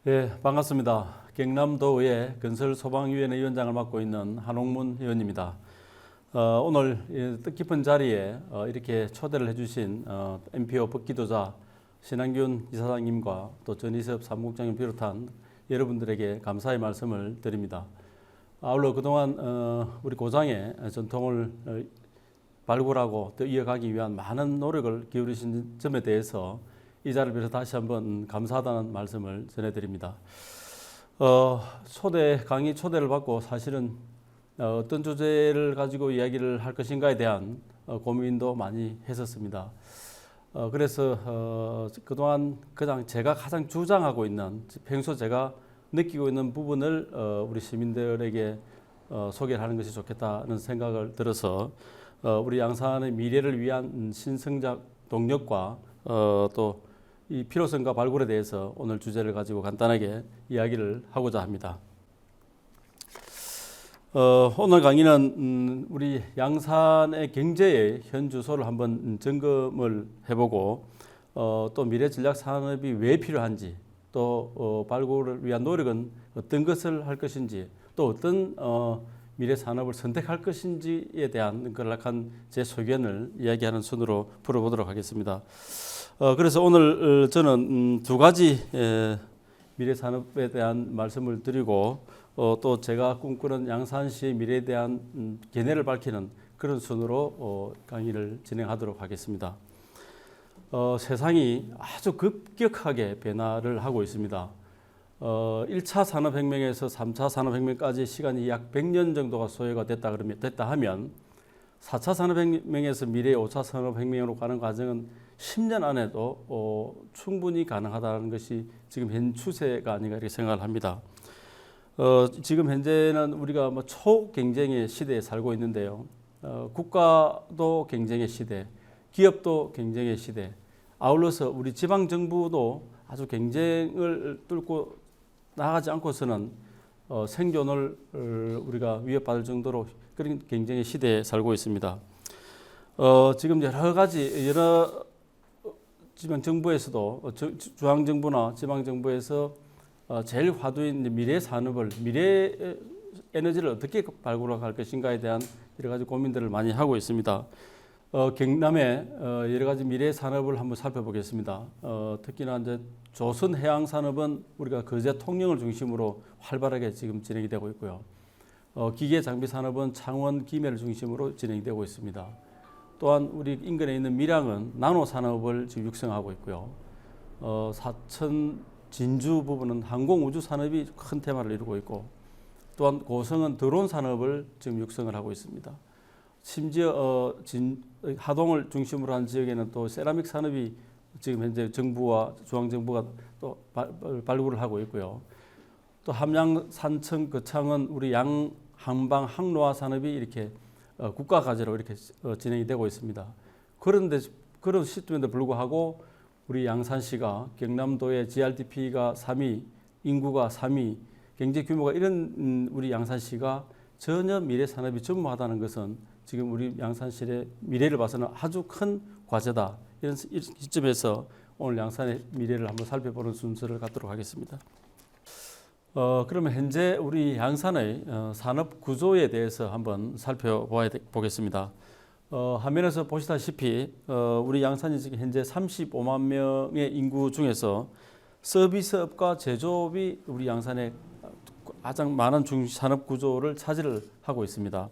예, 반갑습니다. 경남도의 건설소방위원회 위원장을 맡고 있는 한홍문 의원입니다. 오늘 뜻깊은 자리에 이렇게 초대를 해주신 MPO 복귀도자 신한균 이사장님과 또 전희섭 사무국장님 비롯한 여러분들에게 감사의 말씀을 드립니다. 아울러 그동안 우리 고장의 전통을 발굴하고 또 이어가기 위한 많은 노력을 기울이신 점에 대해서 이 자리를 빌어서 다시 한번 감사하다는 말씀을 전해드립니다. 강의 초대를 받고 사실은 어떤 주제를 가지고 이야기를 할 것인가에 대한 고민도 많이 했었습니다. 그래서 그동안 그냥 제가 가장 주장하고 있는 평소 제가 느끼고 있는 부분을 우리 시민들에게 소개를 하는 것이 좋겠다는 생각을 들어서 우리 양산의 미래를 위한 신성장 동력과 또 이 필요성과 발굴에 대해서 오늘 주제를 가지고 간단하게 이야기를 하고자 합니다. 오늘 강의는 우리 양산의 경제의 현 주소를 한번 점검을 해보고 또 미래 전략 산업이 왜 필요한지 또 발굴을 위한 노력은 어떤 것을 할 것인지 또 어떤 미래 산업을 선택할 것인지에 대한 간략한 제 소견을 이야기하는 순으로 풀어보도록 하겠습니다. 그래서 오늘 저는 두 가지 미래 산업에 대한 말씀을 드리고 또 제가 꿈꾸는 양산시의 미래에 대한 견해를 밝히는 그런 순으로 강의를 진행하도록 하겠습니다. 세상이 아주 급격하게 변화를 하고 있습니다. 1차 산업혁명에서 3차 산업혁명까지 시간이 약 100년 정도가 소요가 됐다 하면 4차 산업혁명에서 미래의 5차 산업혁명으로 가는 과정은 10년 안에도 충분히 가능하다는 것이 지금 현 추세가 아닌가 이렇게 생각을 합니다. 지금 현재는 우리가 초경쟁의 시대에 살고 있는데요. 국가도 경쟁의 시대, 기업도 경쟁의 시대, 아울러서 우리 지방정부도 아주 경쟁을 뚫고 나가지 않고서는 생존을 우리가 위협받을 정도로 그런 경쟁의 시대에 살고 있습니다. 지금 여러 지방정부에서도 중앙정부나 지방정부에서 제일 화두인 미래 산업을 미래 에너지를 어떻게 발굴할 것인가에 대한 여러 가지 고민들을 많이 하고 있습니다. 경남의 여러 가지 미래 산업을 한번 살펴보겠습니다. 특히나 이제 조선 해양 산업은 우리가 거제 통영을 중심으로 활발하게 지금 진행이 되고 있고요. 기계 장비 산업은 창원 김해를 중심으로 진행이 되고 있습니다. 또한 우리 인근에 있는 밀양은 나노 산업을 지금 육성하고 있고요. 사천 진주 부분은 항공 우주 산업이 큰 테마를 이루고 있고, 또한 고성은 드론 산업을 지금 육성을 하고 있습니다. 심지어 하동을 중심으로 한 지역에는 또 세라믹 산업이 지금 현재 정부와 중앙정부가 또 발굴을 하고 있고요. 또 함양, 산청, 거창은 우리 양항방 항로화 산업이 이렇게 국가 과제로 이렇게 진행이 되고 있습니다. 그런 시점에도 불구하고 우리 양산시가 경남도의 GRDP가 3위, 인구가 3위, 경제 규모가 이런 우리 양산시가 전혀 미래 산업이 전무하다는 것은 지금 우리 양산시의 미래를 봐서는 아주 큰 과제다. 이런 시점에서 오늘 양산의 미래를 한번 살펴보는 순서를 갖도록 하겠습니다. 그러면 현재 우리 양산의 산업 구조에 대해서 한번 살펴보겠습니다. 화면에서 보시다시피 우리 양산이 지금 현재 35만 명의 인구 중에서 서비스업과 제조업이 우리 양산의 가장 많은 산업 구조를 차지를 하고 있습니다.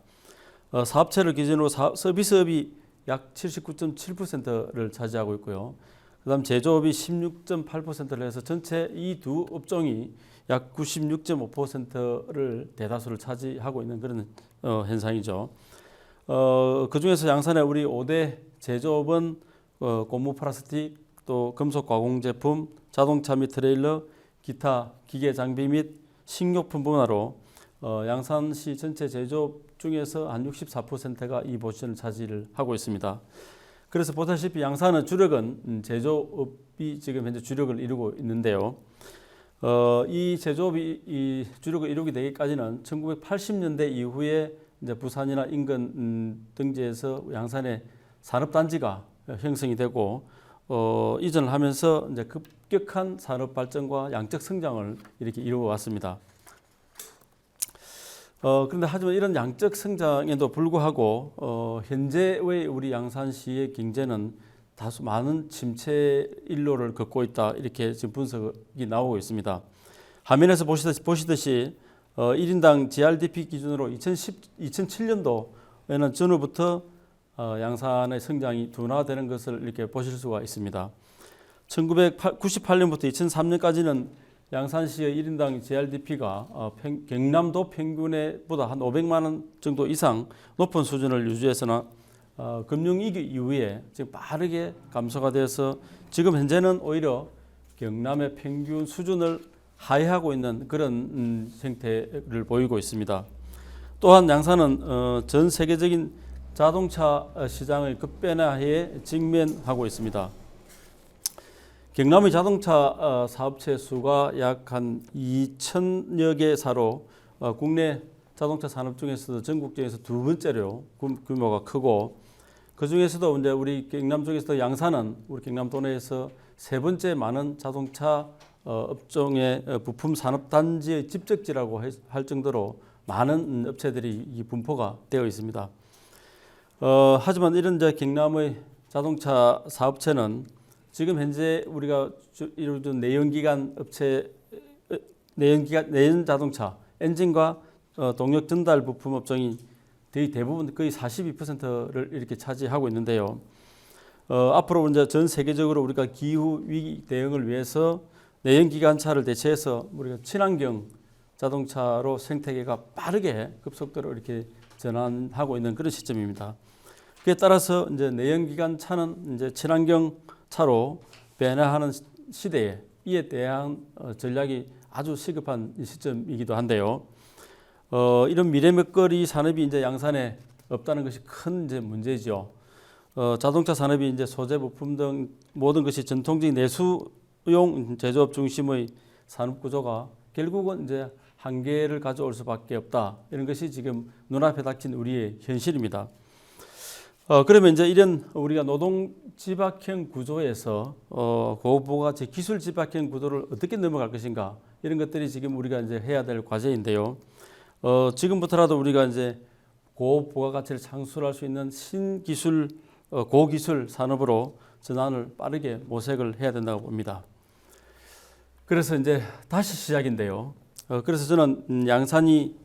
사업체를 기준으로 서비스업이 약 79.7%를 차지하고 있고요. 그다음 제조업이 16.8%를 해서 전체 이 두 업종이 약 96.5%를 대다수를 차지하고 있는 그런 현상이죠. 그중에서 양산의 우리 5대 제조업은 고무 플라스틱, 또 금속 가공 제품, 자동차 및 트레일러, 기타 기계 장비 및 식료품 분야로 양산시 전체 제조업 중에서 한 64%가 이 포지션을 차지를 하고 있습니다. 그래서 보다시피 양산은 주력은 제조업이 지금 현재 주력을 이루고 있는데요. 이 제조업이 이 주력을 이루게 되기까지는 1980년대 이후에 이제 부산이나 인근 등지에서 양산의 산업단지가 형성이 되고 이전을 하면서 이제 급격한 산업 발전과 양적 성장을 이렇게 이루어 왔습니다. 그런데 하지만 이런 양적 성장에도 불구하고 현재의 우리 양산시의 경제는 다소 많은 침체 일로를 걷고 있다, 이렇게 지금 분석이 나오고 있습니다. 화면에서 보시듯이 1인당 GRDP 기준으로 2007년도에는 전후부터 양산의 성장이 둔화되는 것을 이렇게 보실 수가 있습니다. 1998년부터 2003년까지는 양산시의 1인당 GRDP가 경남도 평균보다 한 500만 원 정도 이상 높은 수준을 유지해서나 금융위기 이후에 지금 빠르게 감소가 되어서 지금 현재는 오히려 경남의 평균 수준을 하회하고 있는 그런 형태를 보이고 있습니다. 또한 양산은 전 세계적인 자동차 시장의 급변화에 직면하고 있습니다. 경남의 자동차 사업체 수가 약 한 2,000여 개사로 국내 자동차 산업 중에서도 전국적에서 두 번째로 규모가 크고, 그 중에서도 이제 우리 경남 쪽에서 양산은 우리 경남도 내에서 세 번째 많은 자동차 업종의 부품 산업 단지의 집적지라고 할 정도로 많은 업체들이 분포가 되어 있습니다. 하지만 이런 이제 경남의 자동차 사업체는 지금 현재 우리가 이루어진 내연기관 업체, 내연 자동차 엔진과 동력 전달 부품 업종이 대부분 거의 42%를 이렇게 차지하고 있는데요. 앞으로 이제 전 세계적으로 우리가 기후 위기 대응을 위해서 내연기관차를 대체해서 우리가 친환경 자동차로 생태계가 빠르게 급속도로 이렇게 전환하고 있는 그런 시점입니다. 그에 따라서 이제 내연기관차는 이제 친환경 차로 변화하는 시대에 이에 대한 전략이 아주 시급한 시점이기도 한데요. 이런 미래 먹거리 산업이 이제 양산에 없다는 것이 큰 이제 문제죠. 자동차 산업이 이제 소재 부품 등 모든 것이 전통적인 내수용 제조업 중심의 산업 구조가 결국은 이제 한계를 가져올 수밖에 없다. 이런 것이 지금 눈앞에 닥친 우리의 현실입니다. 그러면 이제 이런 우리가 노동 집약형 구조에서 고부가치 기술 집약형 구조를 어떻게 넘어갈 것인가, 이런 것들이 지금 우리가 이제 해야 될 과제인데요. 지금부터라도 우리가 이제 고부가가치를 창출할 수 있는 신기술, 고기술 산업으로 전환을 빠르게 모색을 해야 된다고 봅니다. 그래서 이제 다시 시작인데요. 그래서 저는 양산이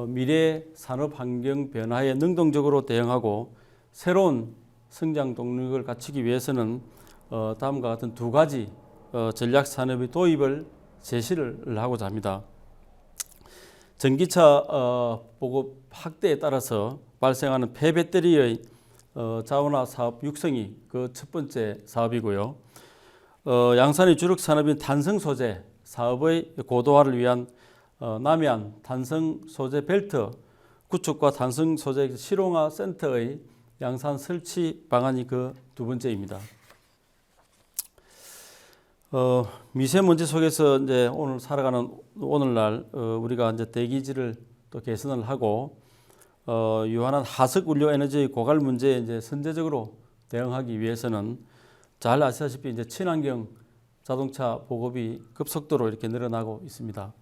미래 산업 환경 변화에 능동적으로 대응하고 새로운 성장 동력을 갖추기 위해서는 다음과 같은 두 가지 전략 산업의 도입을 제시를 하고자 합니다. 전기차 보급 확대에 따라서 발생하는 폐배터리의 자원화 사업 육성이 그 첫 번째 사업이고요. 양산의 주력 산업인 탄성 소재 사업의 고도화를 위한 남해안 탄성 소재 벨트 구축과 탄성 소재 실용화 센터의 양산 설치 방안이 그 두 번째입니다. 미세먼지 속에서 이제 오늘 살아가는 오늘날 우리가 이제 대기질을 또 개선을 하고 유한한 하석 원료 에너지의 고갈 문제에 이제 선제적으로 대응하기 위해서는 잘 아시다시피 이제 친환경 자동차 보급이 급속도로 이렇게 늘어나고 있습니다.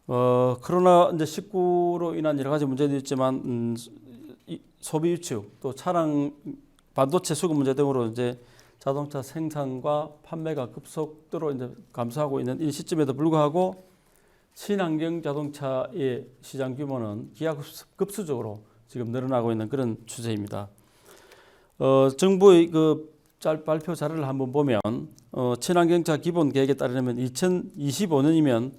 코로나 이제 19로 인한 여러 가지 문제도 있지만 소비 위축, 또 차량 반도체 수급 문제 등으로 이제 자동차 생산과 판매가 급속도로 이제 감소하고 있는 이 시점에도 불구하고 친환경 자동차의 시장 규모는 기하급수적으로 지금 늘어나고 있는 그런 추세입니다. 정부의 그 발표 자료를 한번 보면 친환경차 기본 계획에 따르면 2025년이면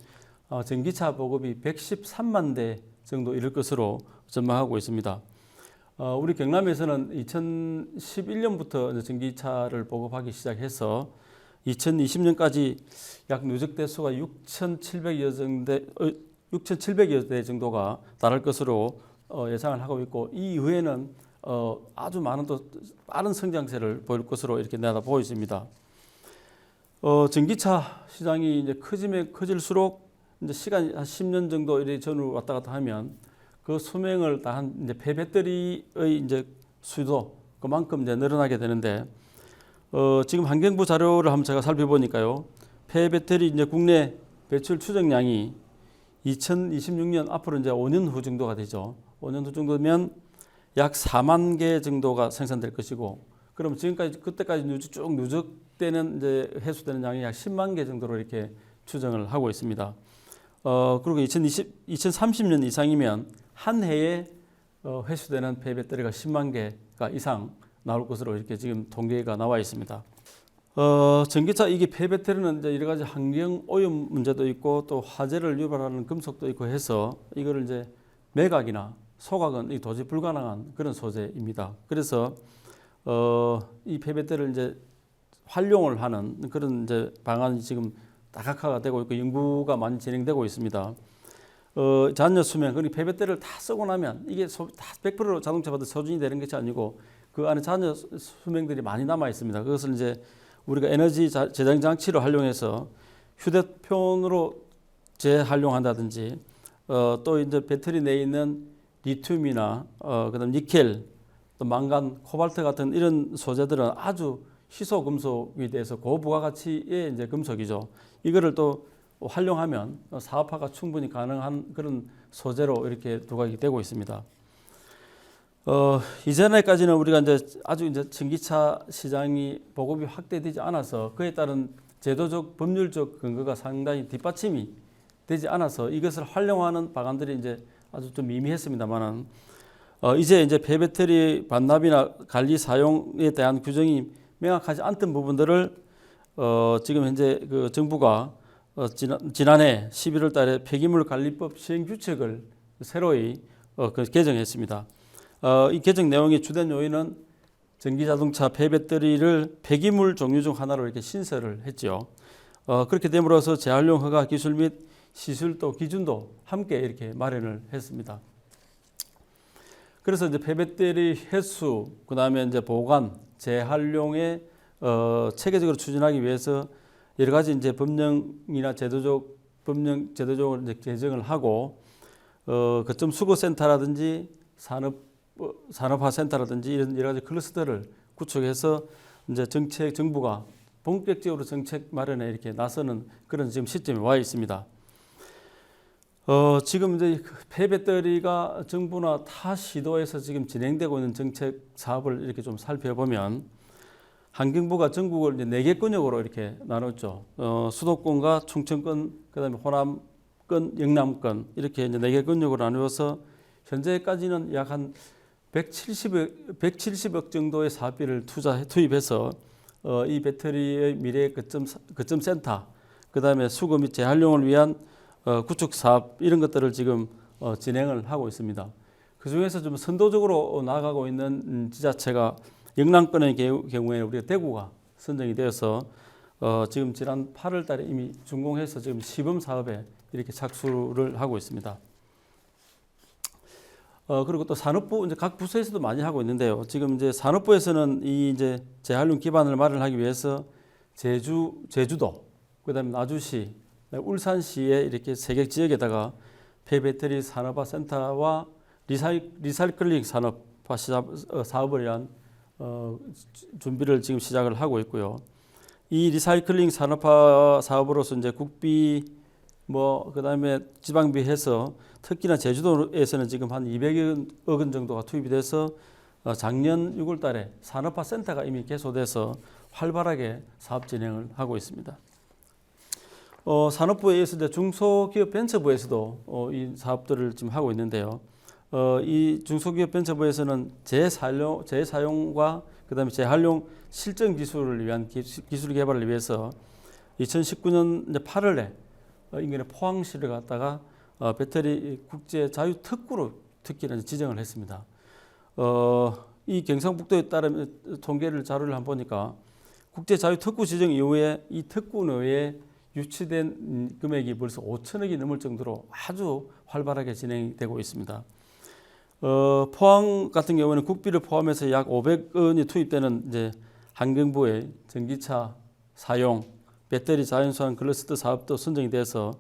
전기차 보급이 113만 대 정도 이를 것으로 전망하고 있습니다. 우리 경남에서는 2011년부터 전기차를 보급하기 시작해서 2020년까지 약 누적 대수가 6,700여 대 정도가 달할 것으로 예상을 하고 있고, 이 이후에는 아주 많은 또 빠른 성장세를 보일 것으로 이렇게 내다보고 있습니다. 전기차 시장이 이제 커지면 커질수록 이제 시간이 한 10년 정도 이래 전후로 왔다 갔다 하면 그 수명을 다한 이제 폐배터리의 이제 수도 그만큼 이제 늘어나게 되는데, 지금 환경부 자료를 한번 제가 살펴보니까요. 폐배터리 이제 국내 배출 추정량이 2026년 앞으로 이제 5년 후 정도가 되죠. 5년 후 정도면 약 4만 개 정도가 생산될 것이고, 그럼 지금까지 그때까지 쭉 누적되는 이제 회수되는 양이 약 10만 개 정도로 이렇게 추정을 하고 있습니다. 그리고 2030년 이상이면 한 해에 회수되는 폐배터리가 10만 개가 이상 나올 것으로 이렇게 지금 통계가 나와 있습니다. 전기차 이게 폐배터리는 이제 여러 가지 환경 오염 문제도 있고 또 화재를 유발하는 금속도 있고 해서 이거를 이제 매각이나 소각은 도저히 불가능한 그런 소재입니다. 그래서 이 폐배터리를 이제 활용을 하는 그런 이제 방안이 지금 다각화가 되고 있고 연구가 많이 진행되고 있습니다. 잔여 수명, 그리고 폐배터리를 다 쓰고 나면 이게 다 100% 자동차마다 소진이 되는 것이 아니고 그 안에 잔여 수명들이 많이 남아 있습니다. 그것을 이제 우리가 에너지 저장 장치로 활용해서 휴대폰으로 재활용한다든지 또 이제 배터리 내에 있는 리튬이나 그다음 니켈, 또 망간, 코발트 같은 이런 소재들은 아주 희소 금속에 대해서 고부가가치의 이제 금속이죠. 이거를 또 활용하면 사업화가 충분히 가능한 그런 소재로 이렇게 부각이 되고 있습니다. 이전에까지는 우리가 이제 아주 이제 전기차 시장이 보급이 확대되지 않아서 그에 따른 제도적 법률적 근거가 상당히 뒷받침이 되지 않아서 이것을 활용하는 방안들이 이제 아주 좀 미미했습니다만은 이제 폐배터리 반납이나 관리 사용에 대한 규정이 명확하지 않던 부분들을 지금 현재 그 정부가 지난해 11월 달에 폐기물 관리법 시행 규칙을 새로이 개정했습니다. 이 개정 내용의 주된 요인은 전기자동차 폐배터리를 폐기물 종류 중 하나로 이렇게 신설을 했죠. 그렇게 됨으로써 재활용 허가 기술 및 시술도 기준도 함께 이렇게 마련을 했습니다. 그래서 이제 폐배터리 회수, 그 다음에 이제 보관, 재활용에 체계적으로 추진하기 위해서 여러 가지 이제 법령이나 제도적으로 이제 개정을 하고 거점 수거센터라든지 산업화센터라든지 이런 여러 가지 클러스터를 구축해서 이제 정부가 본격적으로 정책 마련에 이렇게 나서는 그런 지금 시점에 와 있습니다. 지금 이제 폐배터리가 정부나 타 시도에서 지금 진행되고 있는 정책 사업을 이렇게 좀 살펴보면 환경부가 전국을 이제 4개 권역으로 이렇게 나눴죠. 수도권과 충청권, 그다음에 호남권, 영남권 이렇게 이제 4개 권역으로 나누어서 현재까지는 약 한 170억 정도의 사업비를 투입해서 이 배터리의 미래 거점 센터, 그다음에 수거 및 재활용을 위한 구축 사업 이런 것들을 지금 진행을 하고 있습니다. 그 중에서 좀 선도적으로 나아가고 있는 지자체가 영남권의 경우에 우리가 대구가 선정이 되어서 지금 지난 8월 달에 이미 준공해서 지금 시범 사업에 이렇게 착수를 하고 있습니다. 그리고 또 산업부 이제 각 부서에서도 많이 하고 있는데요. 지금 이제 산업부에서는 이 이제 재활용 기반을 마련하기 위해서 제주도, 그다음에 나주시, 울산시에 이렇게 3개 지역에다가 폐배터리 산업화 센터와 리사이클링 산업화 사업을 위한 준비를 지금 시작을 하고 있고요. 이 리사이클링 산업화 사업으로서 이제 국비 그다음에 지방비 해서 특히나 제주도에서는 지금 한 200억 원 정도가 투입이 돼서 작년 6월 달에 산업화 센터가 이미 개소돼서 활발하게 사업 진행을 하고 있습니다. 산업부에 의해서 이제 중소기업 벤처부에서도 이 사업들을 지금 하고 있는데요. 이 중소기업 벤처부에서는 재사용과 그다음에 재활용 실증 기술을 위한 기술 개발을 위해서 2019년 이제 8월에 인근의 포항시를 갔다가 배터리 국제 자유 특구로 특기를 지정을 했습니다. 이 경상북도에 따른 통계를 자료를 한번 보니까 국제 자유 특구 지정 이후에 이 특구 내에 유치된 금액이 벌써 5천억이 넘을 정도로 아주 활발하게 진행되고 있습니다. 포항 같은 경우는 국비를 포함해서 약 500원이 투입되는 이제 환경부의 전기차 사용 배터리 자연수환 클러스터 사업도 선정이 돼서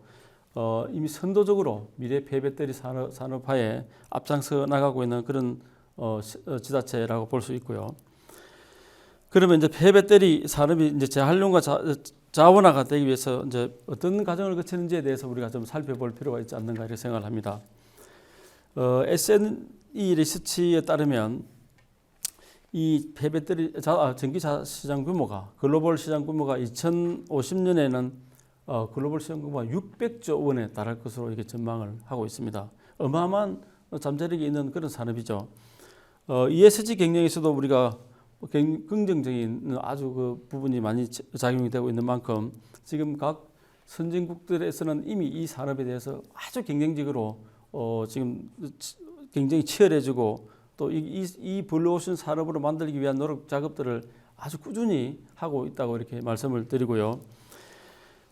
이미 선도적으로 미래 폐배터리 산업화에 앞장서 나가고 있는 그런 지자체라고 볼 수 있고요. 그러면 이제 폐배터리 산업이 이제 재활용과 자원화가 되기 위해서 이제 어떤 과정을 거치는지에 대해서 우리가 좀 살펴볼 필요가 있지 않는가 이렇게 생각을 합니다. SNE 리서치에 따르면 이 폐배터리 전기차 시장 규모가 글로벌 시장 규모가 2050년에는 글로벌 시장 규모가 600조 원에 달할 것으로 이렇게 전망을 하고 있습니다. 어마어마한 잠재력이 있는 그런 산업이죠. ESG 경영에서도 우리가 긍정적인 아주 그 부분이 많이 작용이 되고 있는 만큼 지금 각 선진국들에서는 이미 이 산업에 대해서 아주 경쟁적으로 지금 굉장히 치열해지고 또 이 블루오션 산업으로 만들기 위한 노력 작업들을 아주 꾸준히 하고 있다고 이렇게 말씀을 드리고요.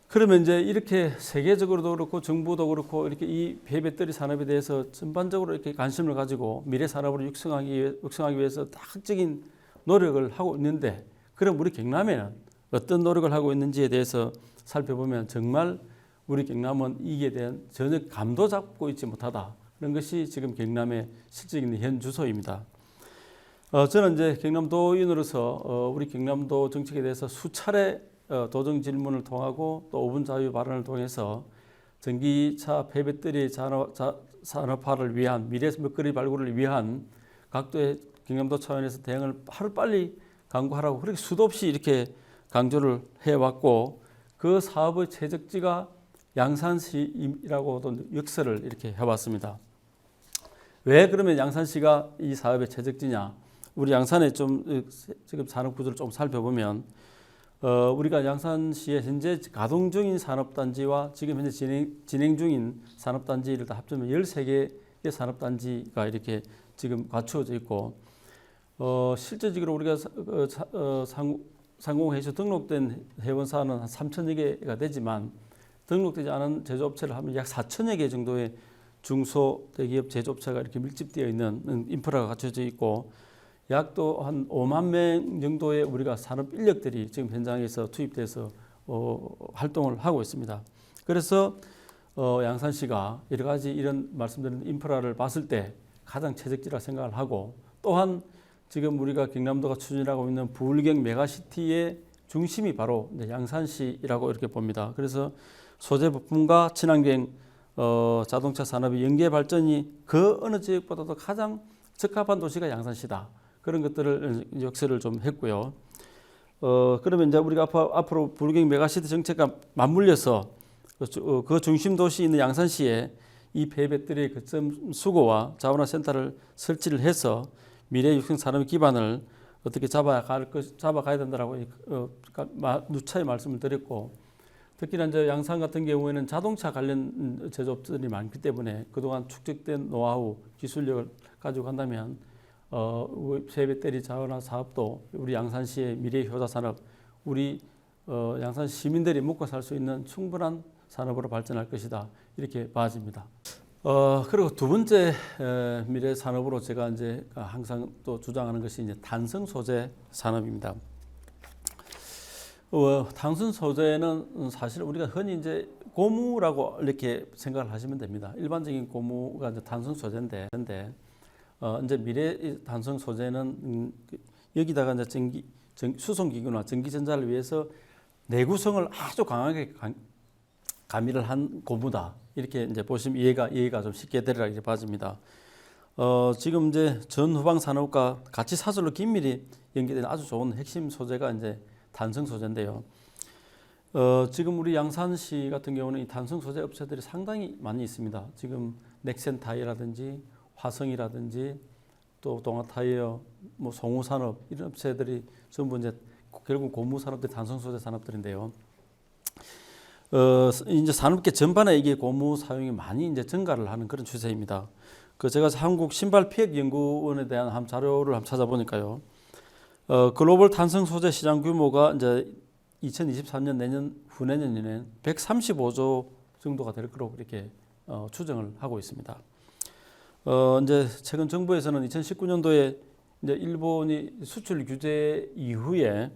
그러면 이제 이렇게 세계적으로도 그렇고 정부도 그렇고 이렇게 이 폐배터리 산업에 대해서 전반적으로 이렇게 관심을 가지고 미래 산업으로 육성하기 위해서 다각적인 노력을 하고 있는데, 그럼 우리 경남에는 어떤 노력을 하고 있는지에 대해서 살펴보면 정말 우리 경남은 이에 대한 전혀 감도 잡고 있지 못하다. 그런 것이 지금 경남의 실질적인 현 주소입니다. 저는 이제 경남도인으로서 우리 경남도 정책에 대해서 수차례 도정 질문을 통하고 또 5분 자유 발언을 통해서 전기차 폐배터리 산업화를 위한 미래 먹거리 발굴을 위한 각도의 경남도 차원에서 대응을 하루빨리 강구하라고 그렇게 수도 없이 이렇게 강조를 해왔고, 그 사업의 최적지가 양산시라고도 역설을 이렇게 해왔습니다. 왜 그러면 양산시가 이 사업의 최적지냐? 우리 양산의 좀 지금 산업 구조를 좀 살펴보면 우리가 양산시의 현재 가동 중인 산업단지와 지금 현재 진행 중인 산업단지를 다 합치면 13개의 산업단지가 이렇게 지금 갖추어져 있고, 실제적으로 우리가 상공회의소 등록된 회원사는 한 3천여 개가 되지만 등록되지 않은 제조업체를 하면 약 4천여 개 정도의 중소 대기업 제조업체가 이렇게 밀집되어 있는 인프라가 갖춰져 있고, 약 또 한 5만 명 정도의 우리가 산업 인력들이 지금 현장에서 투입돼서 활동을 하고 있습니다. 그래서 양산시가 여러 가지 이런 말씀드린 인프라를 봤을 때 가장 최적지라 생각을 하고, 또한 지금 우리가 경남도가 추진하고 있는 부울경 메가시티의 중심이 바로 양산시라고 이렇게 봅니다. 그래서 소재 부품과 친환경 자동차 산업의 연계 발전이 그 어느 지역보다도 가장 적합한 도시가 양산시다. 그런 것들을 역설을 좀 했고요. 그러면 이제 우리가 앞으로 부울경 메가시티 정책과 맞물려서 그 중심 도시 있는 양산시에 이 폐배터리의 거점 수거와 자원화 센터를 설치를 해서 미래 육성 산업의 기반을 어떻게 잡아가야 된다라고 누차에 말씀을 드렸고, 특히나 이제 양산 같은 경우에는 자동차 관련 제조업들이 많기 때문에 그동안 축적된 노하우, 기술력을 가지고 간다면 폐배터리 자원화 사업도 우리 양산시의 미래 효자 산업, 우리 양산 시민들이 먹고 살 수 있는 충분한 산업으로 발전할 것이다. 이렇게 봐집니다. 그리고 두 번째 미래 산업으로 제가 이제 항상 또 주장하는 것이 이제 탄성 소재 산업입니다. 탄성 소재는 사실 우리가 흔히 이제 고무라고 이렇게 생각을 하시면 됩니다. 일반적인 고무가 이제 탄성 소재인데, 이제 미래 탄성 소재는 여기다가 이제 수송기구나 전기전자를 위해서 내구성을 아주 강하게 가미를 한 고무다. 이렇게 이제 보시면 이해가 좀 쉽게 되리라 이렇게 봐집니다. 지금 이제 전후방 산업과 같이 사슬로 긴밀히 연계된 아주 좋은 핵심 소재가 이제 탄성 소재인데요. 지금 우리 양산시 같은 경우는 이 탄성 소재 업체들이 상당히 많이 있습니다. 지금 넥센 타이어라든지 화성이라든지 또 동아타이어, 뭐 송우산업 이런 업체들이 전부 이제 결국 고무 산업들이 탄성 소재 산업들인데요. 이제 산업계 전반에 이게 고무 사용이 많이 이제 증가를 하는 그런 추세입니다. 제가 한국 신발 피해 연구원에 대한 자료를 한번 찾아보니까요. 글로벌 탄성 소재 시장 규모가 이제 2023년 후내년에는 135조 정도가 될 거로 이렇게 추정을 하고 있습니다. 이제 최근 정부에서는 2019년도에 이제 일본이 수출 규제 이후에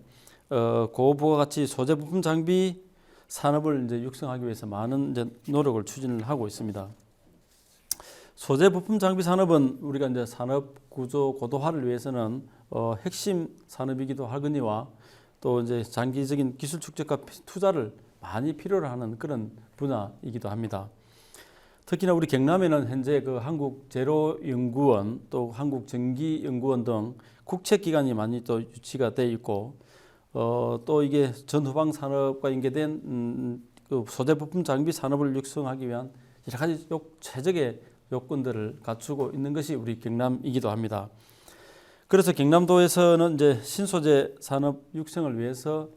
고부가 가치 소재 부품 장비 산업을 이제 육성하기 위해서 많은 이제 노력을 추진을 하고 있습니다. 소재 부품 장비 산업은 우리가 이제 산업 구조 고도화를 위해서는 핵심 산업이기도 하거니와 또 이제 장기적인 기술 축적과 투자를 많이 필요로 하는 그런 분야이기도 합니다. 특히나 우리 경남에는 현재 그 한국제로연구원 또 한국전기연구원 등 국책기관이 많이 또 유치가 되어 있고 또 이게 전후방 산업과 연계된 그 소재 부품 장비 산업을 육성하기 위한 여러 가지 최적의 요건들을 갖추고 있는 것이 우리 경남이기도 합니다. 그래서 경남도에서는 이제 신소재 산업 육성을 위해서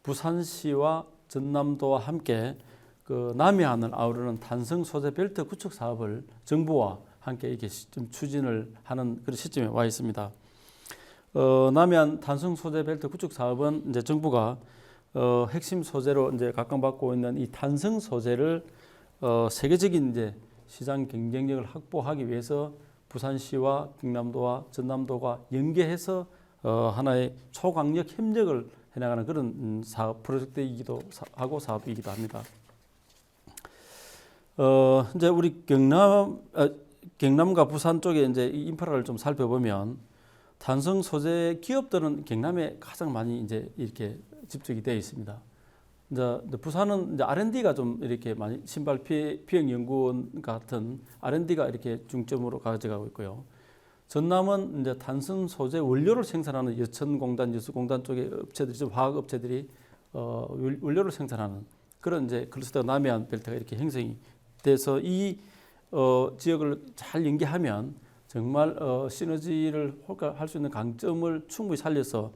부산시와 전남도와 함께 그 남해안을 아우르는 탄성 소재 벨트 구축 사업을 정부와 함께 이렇게 좀 추진을 하는 그런 시점에 와 있습니다. 남해안 탄성 소재 벨트 구축 사업은 이제 정부가 핵심 소재로 이제 각광받고 있는 이 탄성 소재를 세계적인 이제 시장 경쟁력을 확보하기 위해서 부산시와 경남도와 전남도가 연계해서 하나의 초강력 협력을 해나가는 그런 사업 프로젝트이기도 하고 사업이기도 합니다. 이제 우리 경남과 부산 쪽에 이제 이 인프라를 좀 살펴보면 탄성 소재 기업들은 경남에 가장 많이 이제 이렇게 집중이 되어 있습니다. 이제 부산은 이제 R&D가 좀 이렇게 많이 신발 피행연구원 같은 R&D가 이렇게 중점으로 가져가고 있고요. 전남은 이제 탄성 소재 원료를 생산하는 여천공단, 여수공단 쪽의 업체들이 좀 화학 업체들이 원료를 생산하는 그런 이제 클러스터 남해안 벨트가 이렇게 형성이 돼서 이 지역을 잘 연계하면 정말 시너지를 할 수 있는 강점을 충분히 살려서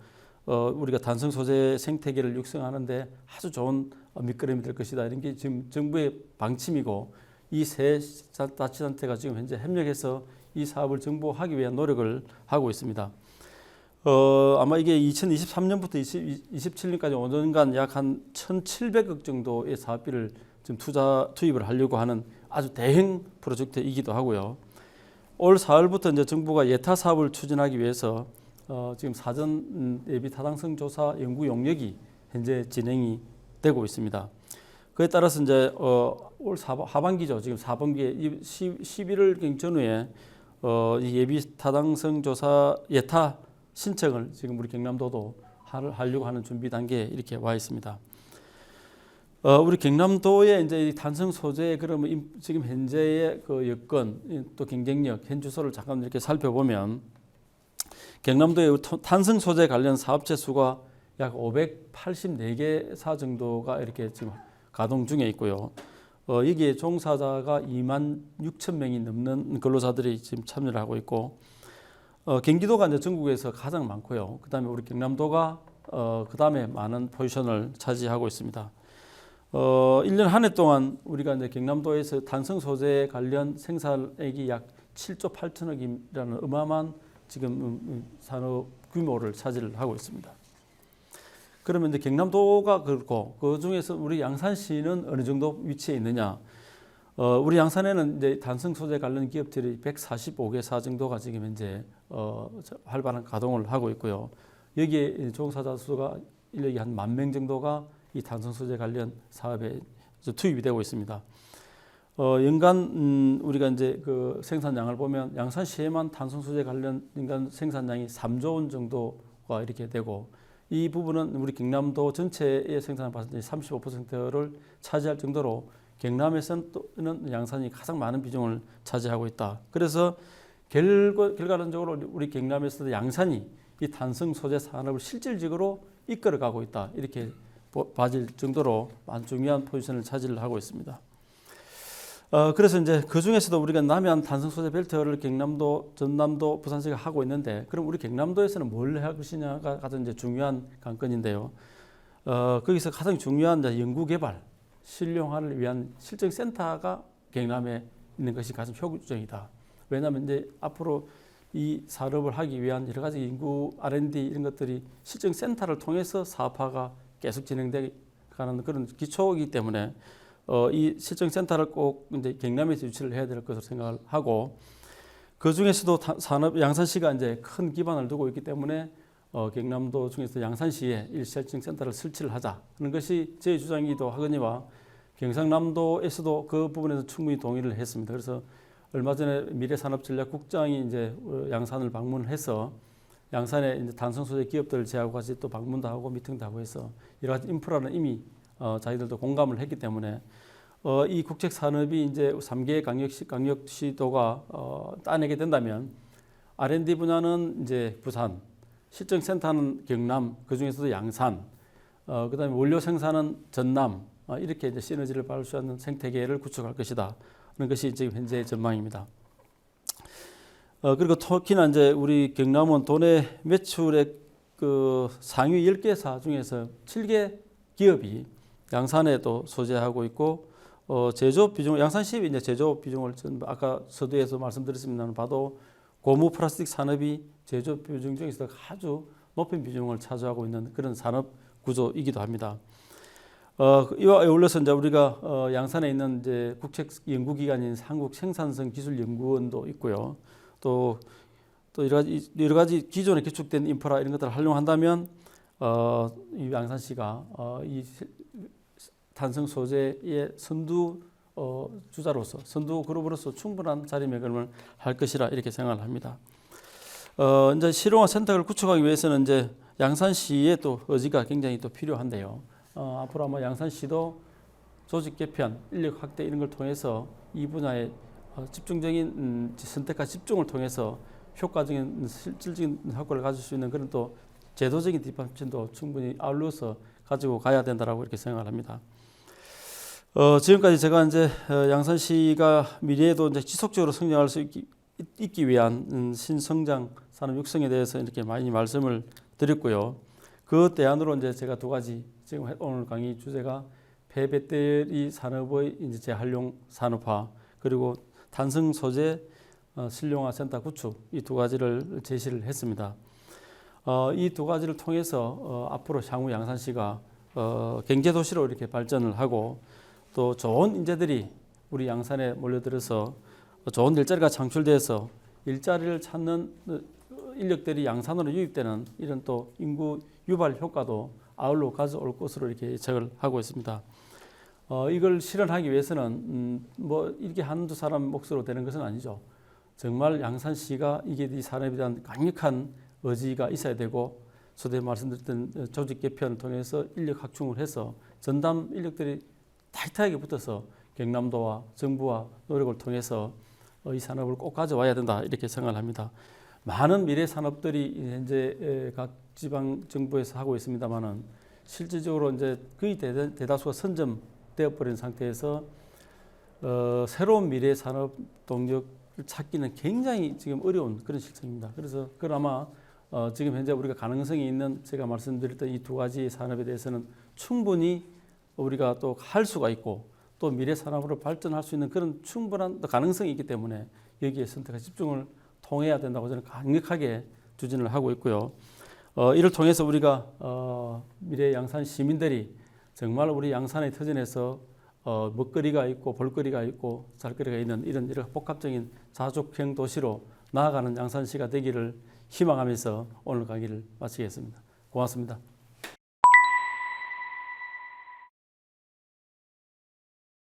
우리가 탄성 소재 생태계를 육성하는데 아주 좋은 밑거름이 될 것이다. 이런 게 지금 정부의 방침이고 이 세 자치단체가 지금 현재 협력해서 이 사업을 정보하기 위한 노력을 하고 있습니다. 아마 이게 2023년부터 2027년까지 5년간 약 한 1,700억 정도의 사업비를 지금 투입을 하려고 하는 아주 대형 프로젝트이기도 하고요. 올 4월부터 이제 정부가 예타 사업을 추진하기 위해서 지금 사전 예비 타당성 조사 연구 용역이 현재 진행이 되고 있습니다. 그에 따라서 이제 올 하반기죠. 지금 4분기에 11월 전후에 이 예비 타당성 조사 예타 신청을 지금 우리 경남도도 하려고 하는 준비 단계에 이렇게 와 있습니다. 우리 경남도의 이제 이 탄성 소재 그러면 지금 현재의 그 여건 또 경쟁력 현 주소를 잠깐 이렇게 살펴보면 경남도의 탄성 소재 관련 사업체 수가 약 584개사 정도가 이렇게 지금 가동 중에 있고요. 여기에 종사자가 2만 6천 명이 넘는 근로자들이 지금 참여를 하고 있고 경기도가 이제 전국에서 가장 많고요. 그다음에 우리 경남도가 그다음에 많은 포지션을 차지하고 있습니다. 1년 한 해 동안 우리가 이제 경남도에서 탄성 소재 관련 생산액이 약 7조 8천억이라는 어마어마한 지금 산업 규모를 차지를 하고 있습니다. 그러면 이제 경남도가 그렇고 그 중에서 우리 양산시는 어느 정도 위치에 있느냐? 우리 양산에는 이제 탄성 소재 관련 기업들이 145개사 정도가 지금 현재 활발한 가동을 하고 있고요. 여기에 종사자 수가 인력이 한 10,000명 정도가 이 탄성 소재 관련 사업에 투입이 되고 있습니다. 연간 우리가 이제 그 생산량을 보면 양산시에만 탄성 소재 관련 연간 생산량이 3조 원 정도가 이렇게 되고 이 부분은 우리 경남도 전체의 생산 봤을 때 35%를 차지할 정도로 경남에서는 양산이 가장 많은 비중을 차지하고 있다. 그래서 결과론적으로 우리 경남에서도 양산이 이 탄성 소재 산업을 실질적으로 이끌어가고 있다. 이렇게 봐질 정도로 아주 중요한 포지션을 차지를 하고 있습니다. 그래서 이제 그 중에서도 우리가 남해안 탄성 소재 벨트를 경남도, 전남도, 부산시가 하고 있는데, 그럼 우리 경남도에서는 뭘 할 것이냐가 가장 이제 중요한 관건인데요. 거기서 가장 중요한 이제 연구 개발, 실용화를 위한 실증 센터가 경남에 있는 것이 가장 효율적이다. 왜냐하면 이제 앞으로 이 산업을 하기 위한 여러 가지 연구 R&D 이런 것들이 실증 센터를 통해서 사업화가 계속 진행되가는 그런 기초이기 때문에 이 실증센터를 꼭 이제 경남에서 유치를 해야 될 것으로 생각을 하고 그 중에서도 산업 양산시가 이제 큰 기반을 두고 있기 때문에 경남도 중에서 양산시에 실증센터를 설치를 하자는 것이 제 주장이기도 하거니와 경상남도에서도 그 부분에서 충분히 동의를 했습니다. 그래서 얼마 전에 미래산업전략국장이 이제 양산을 방문해서 양산에 이제 탄성 소재 기업들을 제하고 같이 또 방문도 하고 미팅도 하고 해서 여러 가지 인프라는 이미 자기들도 공감을 했기 때문에 이 국책 산업이 이제 3개 강력시도가 따내게 된다면 R&D 분야는 이제 부산, 실증센터는 경남, 그 중에서도 양산, 그다음에 원료 생산은 전남, 이렇게 이제 시너지를 발휘할 수 있는 생태계를 구축할 것이다. 하는 것이 지금 현재의 전망입니다. 그리고 특히나 이제 우리 경남은 도내 매출의 그 상위 10개사 중에서 7개 기업이 양산에 또 소재하고 있고, 제조업 비중, 양산시업이 이제 제조업 비중을 아까 서두에서 말씀드렸습니다만 봐도 고무 플라스틱 산업이 제조업 비중 중에서 아주 높은 비중을 차지하고 있는 그런 산업 구조이기도 합니다. 이와 어울려서 이제 우리가 양산에 있는 이제 국책 연구기관인 한국생산성기술연구원도 있고요. 또 여러 가지 기존에 기축된 인프라 이런 것들을 활용한다면 이 양산시가 이 탄성 소재의 선두 주자로서 선두 그룹으로서 충분한 자리매김을 할 것이라 이렇게 생각을 합니다. 이제 실용화 센터를 구축하기 위해서는 이제 양산시의 또 의지가 굉장히 또 필요한데요. 앞으로 아마 양산시도 조직 개편, 인력 확대 이런 걸 통해서 이 분야에 집중적인 선택과 집중을 통해서 효과적인 실질적인 효과를 가질 수 있는 그런 또 제도적인 뒷받침도 충분히 아울러서 가지고 가야 된다라고 이렇게 생각을 합니다. 지금까지 제가 이제 양산시가 미래에도 이제 지속적으로 성장할 수 있기 위한 신성장 산업 육성에 대해서 이렇게 많이 말씀을 드렸고요. 그 대안으로 이제 제가 두 가지 지금 오늘 강의 주제가 폐배터리 산업의 이제 재활용 산업화 그리고 탄성 소재 실용화 센터 구축 이 두 가지를 제시를 했습니다. 이 두 가지를 통해서 앞으로 향후 양산시가 경제도시로 이렇게 발전을 하고 또 좋은 인재들이 우리 양산에 몰려들어서 좋은 일자리가 창출돼서 일자리를 찾는 인력들이 양산으로 유입되는 이런 또 인구 유발 효과도 아울러 가져올 것으로 이렇게 예측을 하고 있습니다. 이걸 실현하기 위해서는 뭐 이렇게 한두 사람 몫으로 되는 것은 아니죠. 정말 양산시가 이게 이 산업에 대한 강력한 의지가 있어야 되고 소대 말씀드렸던 조직 개편을 통해서 인력 확충을 해서 전담 인력들이 타이트하게 붙어서 경남도와 정부와 노력을 통해서 이 산업을 꼭 가져와야 된다 이렇게 생각을 합니다. 많은 미래 산업들이 현재 각 지방 정부에서 하고 있습니다만은 실질적으로 이제 거의 대다수가 선점되어 버린 상태에서 새로운 미래 산업 동력을 찾기는 굉장히 지금 어려운 그런 실정입니다. 그래서 그나마 지금 현재 우리가 가능성이 있는 제가 말씀드렸던 이 두 가지 산업에 대해서는 충분히 우리가 또 할 수가 있고 또 미래 산업으로 발전할 수 있는 그런 충분한 가능성이 있기 때문에 여기에 선택과 집중을 통해야 된다고 저는 강력하게 추진을 하고 있고요. 이를 통해서 우리가 미래 양산 시민들이 정말 우리 양산의 터전에서 먹거리가 있고 볼거리가 있고 살거리가 있는 이런 복합적인 자족형 도시로 나아가는 양산시가 되기를 희망하면서 오늘 강의를 마치겠습니다. 고맙습니다.